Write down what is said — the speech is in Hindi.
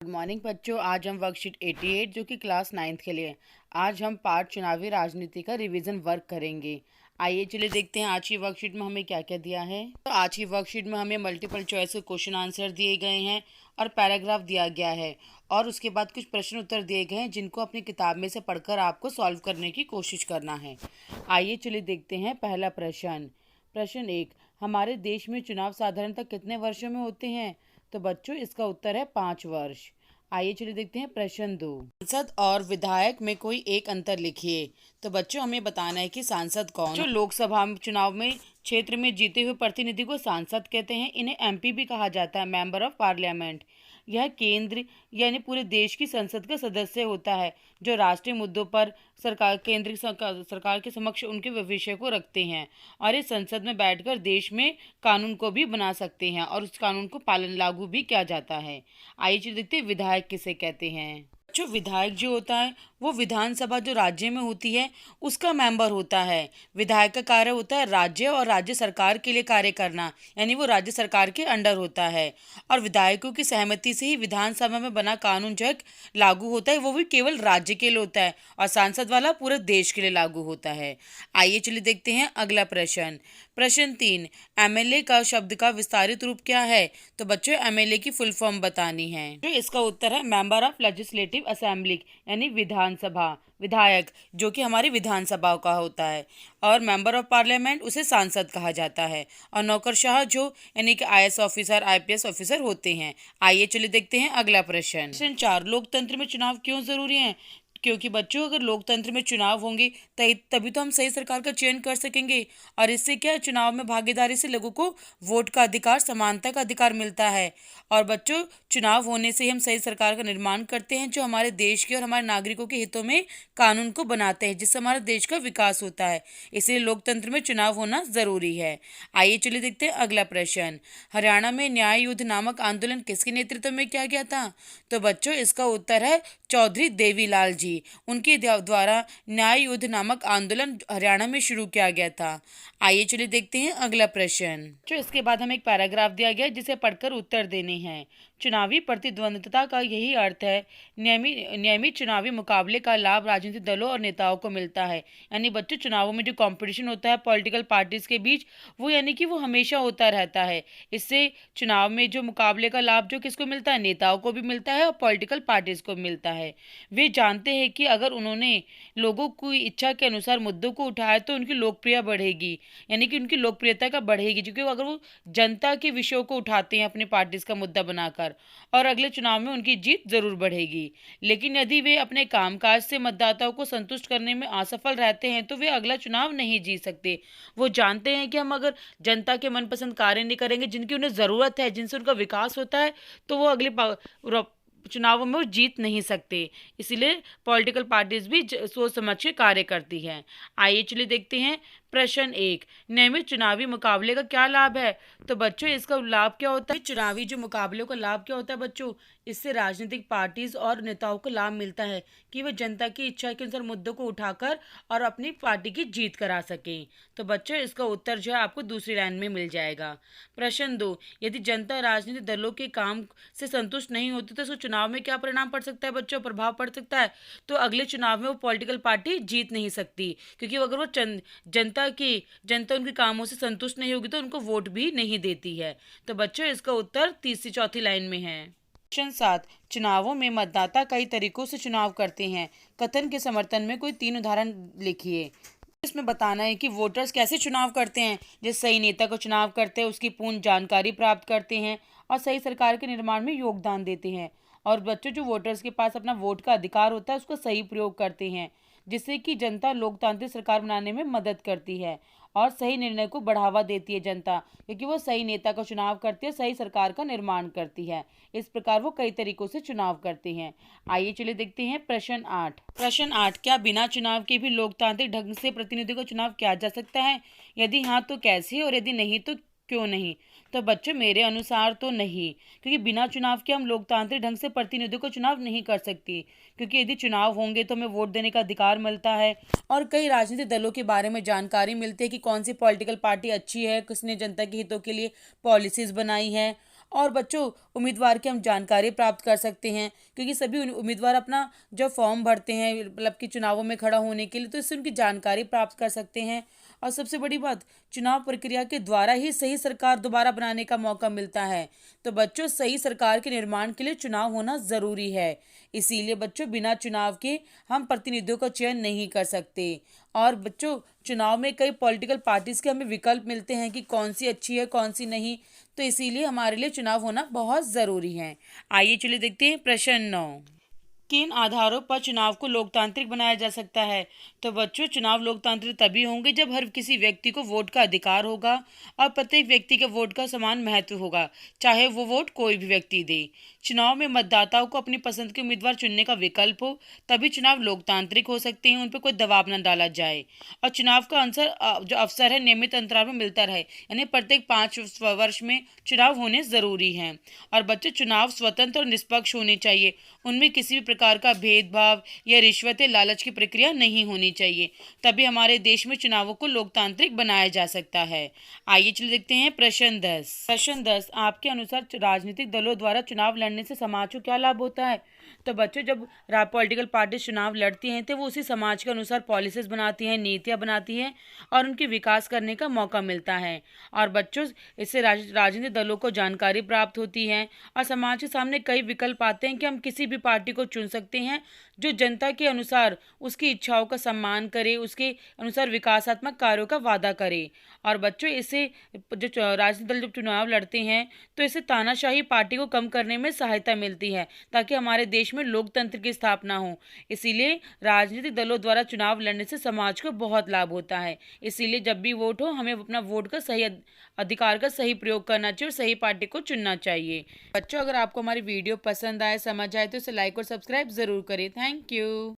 गुड मॉर्निंग बच्चों। आज हम वर्कशीट 88 जो कि क्लास 9th के लिए आज हम पार्ट चुनावी राजनीति का रिवीजन वर्क करेंगे। आइए चलिए देखते हैं आज की वर्कशीट में हमें क्या क्या दिया है। तो आज की वर्कशीट में हमें मल्टीपल चॉइस के क्वेश्चन आंसर दिए गए हैं और पैराग्राफ दिया गया है और उसके बाद कुछ प्रश्न उत्तर दिए गए हैं जिनको अपनी किताब में से पढ़कर आपको सॉल्व करने की कोशिश करना है। आइए चलिए देखते हैं पहला प्रश्न। प्रश्न 1, हमारे देश में चुनाव साधारणतः कितने वर्षों में होते हैं? तो बच्चों इसका उत्तर है 5 वर्ष। आइए चलिए देखते हैं प्रश्न 2, सांसद और विधायक में कोई एक अंतर लिखिए। तो बच्चों हमें बताना है कि सांसद कौन। जो लोकसभा चुनाव में क्षेत्र में जीते हुए प्रतिनिधि को सांसद कहते हैं। इन्हें एमपी भी कहा जाता है, मेंबर ऑफ पार्लियामेंट। यह केंद्र यानी पूरे देश की संसद का सदस्य होता है जो राष्ट्रीय मुद्दों पर सरकार के समक्ष उनके विषय को रखते हैं और इस संसद में बैठकर देश में कानून को भी बना सकते हैं और उस कानून को पालन लागू भी किया जाता है। आइए चलिए देखते हैं विधायक किसे कहते हैं। जो विधायक जो होता है वो विधानसभा जो राज्य में होती है उसका मेंबर होता है। विधायक का कार्य होता है राज्य और राज्य सरकार के लिए कार्य करना, यानी वो राज्य सरकार के अंडर होता है और विधायकों की सहमति से ही विधानसभा में बना कानून जो है लागू होता है, वो भी केवल राज्य के लिए होता है और सांसद वाला पूरे देश के लिए लागू होता है। आइए चलिए देखते हैं अगला प्रश्न। प्रश्न 3, एमएलए का शब्द का विस्तारित रूप क्या है? तो बच्चों एमएलए की फुल फॉर्म बतानी है। जो इसका उत्तर है मेंबर ऑफ लेजिस्लेटिव असेंबली, यानी विधानसभा। विधायक जो कि हमारी विधानसभा का होता है और मेंबर ऑफ पार्लियामेंट उसे सांसद कहा जाता है और नौकरशाह जो यानी कि आईएएस ऑफिसर आईपीएस ऑफिसर होते हैं। आइए चलिए देखते हैं अगला प्रश्न। प्रश्न 4, लोकतंत्र में चुनाव क्यों जरूरी है? क्योंकि बच्चों अगर लोकतंत्र में चुनाव होंगे तभी तो हम सही सरकार का चयन कर सकेंगे और इससे क्या चुनाव में भागीदारी से लोगों को वोट का अधिकार, समानता का अधिकार मिलता है और बच्चों चुनाव होने से हम सही सरकार का निर्माण करते हैं जो हमारे देश के और हमारे नागरिकों के हितों में कानून को बनाते हैं जिससे हमारे देश का विकास होता है। इसलिए लोकतंत्र में चुनाव होना जरूरी है। आइए चलिए देखते हैं अगला प्रश्न। हरियाणा में न्याय युद्ध नामक आंदोलन किसके नेतृत्व में किया गया था? तो बच्चों इसका उत्तर है चौधरी देवीलाल जी। उनके द्वारा न्याय युद्ध नामक आंदोलन हरियाणा में शुरू किया गया था। आइए चलिए देखते हैं अगला प्रश्न। जो इसके बाद हमें एक पैराग्राफ दिया गया है जिसे पढ़कर उत्तर देने हैं। चुनावी प्रतिद्वंद्विता का यही अर्थ है। नियमित चुनावी मुकाबले का लाभ राजनीतिक दलों और नेताओं को मिलता है। यानी बच्चों चुनावों में जो कंपटीशन होता है पॉलिटिकल पार्टीज के बीच वो यानी कि वो हमेशा होता रहता है। इससे चुनाव में जो मुकाबले का लाभ जो किसको मिलता है? नेताओं को भी मिलता है और पॉलिटिकल पार्टीज को मिलता है। वे जानते हैं कि अगर उन्होंने लोगों की इच्छा के अनुसार मुद्दों को उठाया तो उनकी लोकप्रियता बढ़ेगी, यानी कि उनकी लोकप्रियता का बढ़ेगी क्योंकि अगर वो जनता के विषयों को उठाते हैं अपनी पार्टीज का मुद्दा बनाकर और अगले चुनाव में उनकी जीत जरूर बढ़ेगी। लेकिन यदि वे अपने कामकाज से मतदाताओं को संतुष्ट करने में असफल रहते हैं तो वे अगला चुनाव नहीं जीत सकते। वो जानते हैं कि हम अगर जनता के मनपसंद कार्य नहीं करेंगे जिनकी उन्हें ज़रूरत है, जिनसे उनका विकास होता है, तो वो अगले चुनावों में वो जीत नहीं सकते। इसीलिए पॉलिटिकल पार्टीज भी सोच समझ के कार्य करती हैं। आइए चलिए देखते हैं प्रश्न 1, नियमित चुनावी मुकाबले का क्या लाभ है? तो बच्चों इसका लाभ क्या होता है? चुनावी जो मुकाबले का लाभ क्या होता है बच्चों? इससे राजनीतिक पार्टीज और नेताओं को लाभ मिलता है कि वे जनता की इच्छा के अनुसार मुद्दों को उठाकर और अपनी पार्टी की जीत करा सकें। तो बच्चों इसका उत्तर जो है आपको दूसरी लाइन में मिल जाएगा। प्रश्न 2, यदि जनता राजनीतिक दलों के काम से संतुष्ट नहीं होती तो उसको चुनाव में क्या परिणाम पड़ सकता है बच्चों? प्रभाव पड़ सकता है। तो अगले चुनाव में वो पॉलिटिकल पार्टी जीत नहीं सकती क्योंकि अगर वो जनता उनके कामों से संतुष्ट नहीं होगी तो उनको वोट भी नहीं देती है। तो बच्चों इसका उत्तर तीसरी चौथी लाइन में है। प्रश्न 7, चुनावों में मतदाता कई तरीकों से चुनाव करते हैं। कथन के समर्थन में कोई 3 उदाहरण लिखिए। इसमें बताना है कि वोटर्स कैसे चुनाव करते हैं। जिस सही नेता को चुनाव करते हैं उसकी पूर्ण जानकारी प्राप्त करते हैं और सही सरकार के निर्माण में योगदान देते हैं और बच्चों जो वोटर्स के पास अपना वोट का अधिकार होता है उसका सही प्रयोग करते हैं जिससे कि जनता लोकतांत्रिक सरकार बनाने में मदद करती है और सही निर्णय को बढ़ावा देती है जनता, क्योंकि वो सही नेता का चुनाव करती है, सही सरकार का निर्माण करती है। इस प्रकार वो कई तरीकों से चुनाव करते हैं। आइए चलिए देखते हैं प्रश्न 8। प्रश्न 8, क्या बिना चुनाव के भी लोकतांत्रिक ढंग से प्रतिनिधि का चुनाव किया जा सकता है? यदि हाँ तो कैसे और यदि नहीं तो क्यों नहीं? तो बच्चों मेरे अनुसार तो नहीं, क्योंकि बिना चुनाव के हम लोकतांत्रिक ढंग से प्रतिनिधियों को चुनाव नहीं कर सकती, क्योंकि यदि चुनाव होंगे तो हमें वोट देने का अधिकार मिलता है और कई राजनीतिक दलों के बारे में जानकारी मिलती है कि कौन सी पॉलिटिकल पार्टी अच्छी है, किसने जनता के हितों के लिए पॉलिसीज बनाई है और बच्चों उम्मीदवार की हम जानकारी प्राप्त कर सकते हैं, क्योंकि सभी उम्मीदवार अपना जब फॉर्म भरते हैं मतलब कि चुनावों में खड़ा होने के लिए, तो इससे उनकी जानकारी प्राप्त कर सकते हैं। और सबसे बड़ी बात, चुनाव प्रक्रिया के द्वारा ही सही सरकार दोबारा बनाने का मौका मिलता है। तो बच्चों सही सरकार के निर्माण के लिए चुनाव होना ज़रूरी है। इसीलिए बच्चों बिना चुनाव के हम प्रतिनिधियों का चयन नहीं कर सकते। और बच्चों चुनाव में कई पॉलिटिकल पार्टीज के हमें विकल्प मिलते हैं कि कौन सी अच्छी है कौन सी नहीं। तो इसीलिए हमारे लिए चुनाव होना बहुत ज़रूरी है। आइए चलिए देखते हैं प्रश्न 9। किन आधारों पर चुनाव को लोकतांत्रिक बनाया जा सकता है? तो बच्चों चुनाव लोकतांत्रिक तभी होंगे जब हर किसी व्यक्ति को वोट का अधिकार होगा और प्रत्येक व्यक्ति के वोट का समान महत्व होगा, चाहे वो वोट कोई भी व्यक्ति दे। चुनाव में मतदाताओं को अपनी पसंद के उम्मीदवार चुनने का विकल्प हो, तभी चुनाव लोकतांत्रिक हो सकते हैं। उन पर कोई दबाव न डाला जाए और चुनाव का जो अवसर है नियमित अंतराल में मिलता रहे, यानी प्रत्येक 5 वर्ष में चुनाव होने ज़रूरी हैं। और बच्चे चुनाव स्वतंत्र और निष्पक्ष होने चाहिए, उनमें किसी भी प्रकार का भेदभाव या रिश्वत या लालच की प्रक्रिया नहीं होनी चाहिए, तभी हमारे देश में चुनावों को लोकतांत्रिक बनाया जा सकता है। आइए चलिए देखते हैं प्रश्न 10। प्रश्न 10, आपके अनुसार राजनीतिक दलों द्वारा चुनाव लड़ने से समाज को क्या लाभ होता है? तो बच्चों जब पॉलिटिकल पार्टी चुनाव लड़ती हैं तो वो उसी समाज के अनुसार पॉलिसीज बनाती हैं, नीतियाँ बनाती हैं और उनके विकास करने का मौका मिलता है। और बच्चों इससे राजनीतिक दलों को जानकारी प्राप्त होती है और समाज के सामने कई विकल्प आते हैं कि हम किसी भी पार्टी को चुन सकते हैं जो जनता के अनुसार उसकी इच्छाओं का सम्मान करे, उसके अनुसार विकासात्मक कार्यों का वादा करे। और बच्चों इससे जो राजनीतिक दल जब चुनाव लड़ते हैं तो इससे तानाशाही पार्टी को कम करने में सहायता मिलती है, ताकि हमारे देश में लोकतंत्र की स्थापना हो। इसीलिए राजनीतिक दलों द्वारा चुनाव लड़ने से समाज को बहुत लाभ होता है। इसीलिए जब भी वोट हो हमें अपना वोट का सही अधिकार का सही प्रयोग करना चाहिए और सही पार्टी को चुनना चाहिए। बच्चों अगर आपको हमारी वीडियो पसंद आए, समझ आए तो इसे लाइक और सब्सक्राइब ज़रूर करें। Thank you.